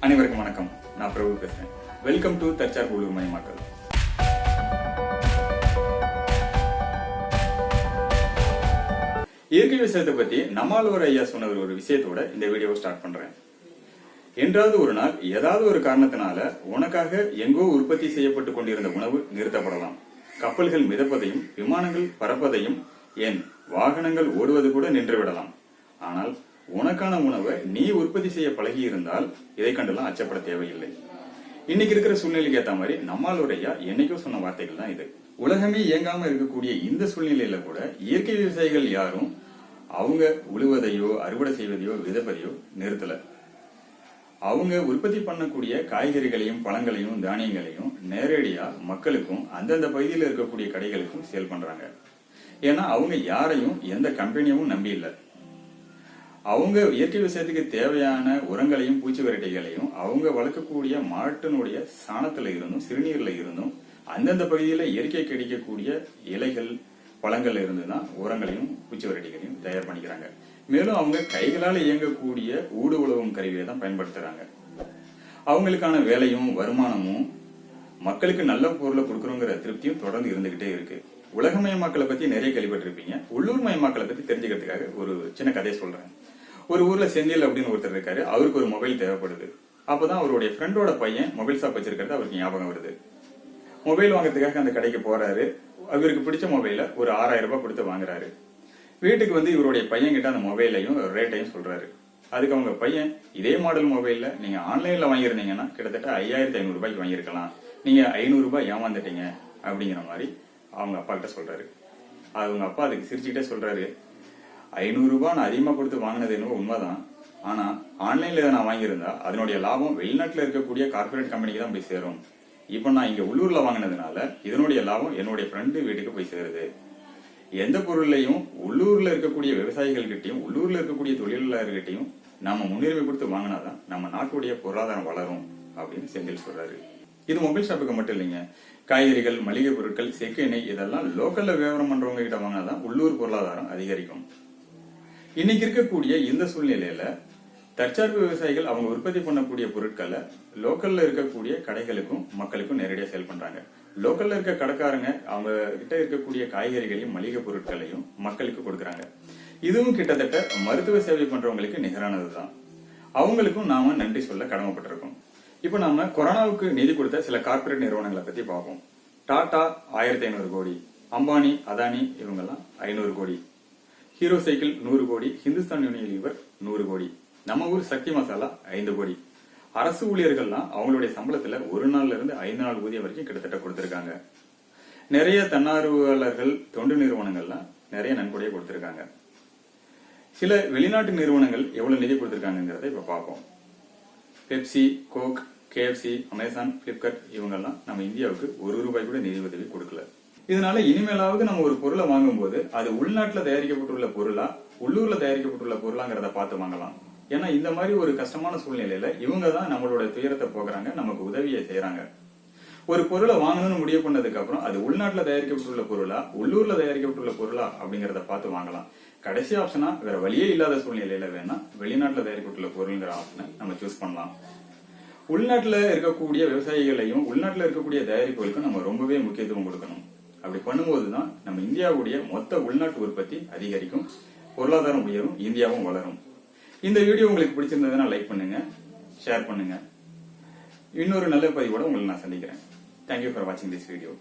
அனைவருக்கும் வணக்கம். நான் பிரபு பேசுறேன். வெல்கம் டு தர்ச்சார்பு உள்ளுர்மயமாக்கல். இயற்கை விவசாயத்தை பத்தி நம்மாழ்வார் ஐயா சொன்ன ஒரு விஷயத்தோட இந்த வீடியோவை ஸ்டார்ட் பண்றேன். என்றாவது ஒரு நாள் ஏதாவது ஒரு காரணத்தினால உனக்காக எங்கோ உற்பத்தி செய்யப்பட்டு கொண்டிருந்த உணவு நிறுத்தப்படலாம். கப்பல்கள் மிதப்பதையும் விமானங்கள் பறப்பதையும் ஏன் வாகனங்கள் ஓடுவது கூட நின்றுவிடலாம். ஆனால் உனக்கான உணவை நீ உற்பத்தி செய்ய பழகி இருந்தால் இதை கண்டெல்லாம் அச்சப்பட தேவையில்லை. இன்னைக்கு இருக்கிற சூழ்நிலைக்கு ஏற்ற மாதிரி நம்மாழ்வார் ஐயா என்னைக்கோ சொன்ன வார்த்தைகள் தான் இது. உலகமே இயங்காம இருக்கக்கூடிய இந்த சூழ்நிலையில கூட இயற்கை விவசாயிகள் யாரும் அவங்க உழுவதையோ அறுவடை செய்வதையோ விதைப்பதையோ நிறுத்தல. அவங்க உற்பத்தி பண்ணக்கூடிய காய்கறிகளையும் பழங்களையும் தானியங்களையும் நேரடியா மக்களுக்கும் அந்தந்த பகுதியில் இருக்கக்கூடிய கடைகளுக்கும் சேல் பண்றாங்க. ஏன்னா அவங்க யாரையும் எந்த கம்பெனியும் நம்பி இல்லை. அவங்க இயற்கை விவசாயத்துக்கு தேவையான உரங்களையும் பூச்சி விரட்டிகளையும் அவங்க வளர்க்கக்கூடிய மாட்டினுடைய சாணத்துல இருந்தும் சிறுநீர்ல இருந்தும் அந்தந்த பகுதியில இயற்கை கிடைக்கக்கூடிய இலைகள் பழங்கள்ல இருந்துதான் உரங்களையும் பூச்சி விரட்டிகளையும் தயார் பண்ணிக்கிறாங்க. மேலும் அவங்க கைகளால் இயங்கக்கூடிய ஊடு உழவும் கருவியை தான் பயன்படுத்துறாங்க. அவங்களுக்கான வேலையும் வருமானமும் மக்களுக்கு நல்ல பொருளை கொடுக்கணுங்கிற திருப்தியும் தொடர்ந்து இருந்துகிட்டே இருக்கு. உலகமயமாக்களை பத்தி நிறைய கேள்விப்பட்டிருப்பீங்க. உள்ளூர் மயமாக்களை பத்தி தெரிஞ்சுக்கிறதுக்காக ஒரு சின்ன கதையை சொல்றேன். ஒரு ஊர்ல செந்தில் அப்படின்னு ஒருத்தர் இருக்காரு. அவருக்கு ஒரு மொபைல் தேவைப்படுது. அப்பதான் அவருடைய ஃப்ரெண்டோட பையன் மொபைல் ஷாப் வச்சிருக்கிறது அவருக்கு ஞாபகம் வருது. மொபைல் வாங்கறதுக்காக அந்த கடைக்கு போறாரு. அவருக்கு பிடிச்ச மொபைல ஒரு 6000 ரூபாய் கொடுத்து வாங்குறாரு. வீட்டுக்கு வந்து இவருடைய பையன் கிட்ட அந்த மொபைலையும் ரேட்டையும் சொல்றாரு. அதுக்கு அவங்க பையன், இதே மாடல் மொபைல்ல நீங்க ஆன்லைன்ல வாங்கியிருந்தீங்கன்னா கிட்டத்தட்ட 5500 ரூபாய்க்கு வாங்கியிருக்கலாம், நீங்க 500 ரூபாய் ஏமாந்துட்டீங்க அப்படிங்கிற மாதிரி அவங்க அப்பா கிட்ட சொல்றாரு. அவங்க அப்பா அதுக்கு சிரிச்சுக்கிட்டே சொல்றாரு, 500 ரூபாய் நான் அதிகமா கொடுத்து வாங்கினது என்னவோ உண்மைதான். ஆனா ஆன்லைன்ல நான் வாங்கியிருந்தா அதனுடைய லாபம் வெளிநாட்டுல இருக்கக்கூடிய கார்பரேட் கம்பெனிக்கு தான் போய் சேரும். இப்ப நான் இங்க உள்ளூர்ல வாங்கினதுனால இதனுடைய லாபம் என்னுடைய ஃப்ரெண்டு வீட்டுக்கு போய் சேருது. எந்த பொருளையும் உள்ளூர்ல இருக்கக்கூடிய விவசாயிகள் கிட்டையும் உள்ளூர்ல இருக்கக்கூடிய தொழிலாளர்கிட்டையும் நாம முன்னுரிமை கொடுத்து வாங்கினாதான் நம்ம நாட்டுடைய பொருளாதாரம் வளரும் அப்படின்னு செந்தில் சொல்றாரு. இது மொபைல் ஷாப்புக்கு மட்டும் இல்லைங்க. காய்கறிகள், மளிகை பொருட்கள், செக்கு எண்ணெய் இதெல்லாம் லோக்கல்ல வியாபாரம் பண்றவங்க கிட்ட வாங்கினாதான் உள்ளூர் பொருளாதாரம் அதிகரிக்கும். இன்னைக்கு இருக்கக்கூடிய இந்த சூழ்நிலையில தற்சார்பு விவசாயிகள் அவங்க உற்பத்தி பண்ணக்கூடிய பொருட்களை லோக்கல்ல இருக்கக்கூடிய கடைகளுக்கும் மக்களுக்கும் நேரடியா சேல் பண்றாங்க. லோக்கல்ல இருக்க கடைக்காரங்க அவங்க கிட்ட இருக்கக்கூடிய காய்கறிகளையும் மளிகை பொருட்களையும் மக்களுக்கு கொடுக்கறாங்க. இதுவும் கிட்டத்தட்ட மருத்துவ சேவை பண்றவங்களுக்கு நிகரானதுதான். அவங்களுக்கும் நாம நன்றி சொல்ல கடமைப்பட்டிருக்கோம். இப்ப நாம கொரோனாவுக்கு நிதி கொடுத்த சில கார்பரேட் நிறுவனங்களை பத்தி பார்ப்போம். டாடா 1500 கோடி, அம்பானி அதானி இவங்கெல்லாம் 500 கோடி, ஹீரோ சைக்கிள் 100 கோடி, ஹிந்துஸ்தான் யூனிலிவர் 100 கோடி, நம்ம ஊர் சக்தி மசாலா 5 கோடி. அரசு ஊழியர்கள்லாம் அவங்களுடைய சம்பளத்துல 1 நாள்ல இருந்து 5 நாள் ஊதியம் வரைக்கும் கிட்டத்தட்ட கொடுத்திருக்காங்க. நிறைய தன்னார்வலர்கள், தொண்டு நிறுவனங்கள்லாம் நிறைய நன்கொடையை கொடுத்திருக்காங்க. சில வெளிநாட்டு நிறுவனங்கள் எவ்வளவு நிதி கொடுத்திருக்காங்கிறத இப்ப பார்ப்போம். Pepsi, Coke, KFC, Amazon, Flipkart இவங்கெல்லாம் நம்ம இந்தியாவுக்கு 1 ரூபாய் கூட நிதி உதவி கொடுக்கல. இதனால இனிமேலாவது நம்ம ஒரு பொருளை வாங்கும் போது அது உள்நாட்டுல தயாரிக்கப்பட்டுள்ள பொருளா உள்ளூர்ல தயாரிக்கப்பட்டுள்ள பொருளாங்கிறத பார்த்து வாங்கலாம். ஏன்னா இந்த மாதிரி ஒரு கஷ்டமான சூழ்நிலையில இவங்க தான் நம்மளோட துயரத்தை போக்குறாங்க, நமக்கு உதவியை செய்யறாங்க. ஒரு பொருளை வாங்கணும்னு முடிவு பண்ணதுக்கு அப்புறம் அது உள்நாட்டுல தயாரிக்கப்பட்டுள்ள பொருளா உள்ளூர்ல தயாரிக்கப்பட்டுள்ள பொருளா அப்படிங்கறத பார்த்து வாங்கலாம். கடைசி ஆப்ஷனா வேற வழியே இல்லாத சூழ்நிலையில வேணா வெளிநாட்டுல தயாரிக்கப்பட்டுள்ள பொருள்ங்கிற ஆப்ஷனை நம்ம சூஸ் பண்ணலாம். உள்நாட்டுல இருக்கக்கூடிய விவசாயிகளையும் உள்நாட்டுல இருக்கக்கூடிய தயாரிப்புகளுக்கும் நம்ம ரொம்பவே முக்கியத்துவம் கொடுக்கணும். அப்படி பண்ணும்போதுதான் நம்ம இந்தியாவுடைய மொத்த உள்நாட்டு உற்பத்தி அதிகரிக்கும், பொருளாதாரம் உயரும், இந்தியாவும் வளரும். இந்த வீடியோ உங்களுக்கு பிடிச்சிருந்ததுன்னா லைக் பண்ணுங்க, ஷேர் பண்ணுங்க. இன்னொரு நல்ல பதிவோட உங்களை நான் சந்திக்கிறேன். தேங்க்யூ ஃபார் வாட்சிங் திஸ் வீடியோ.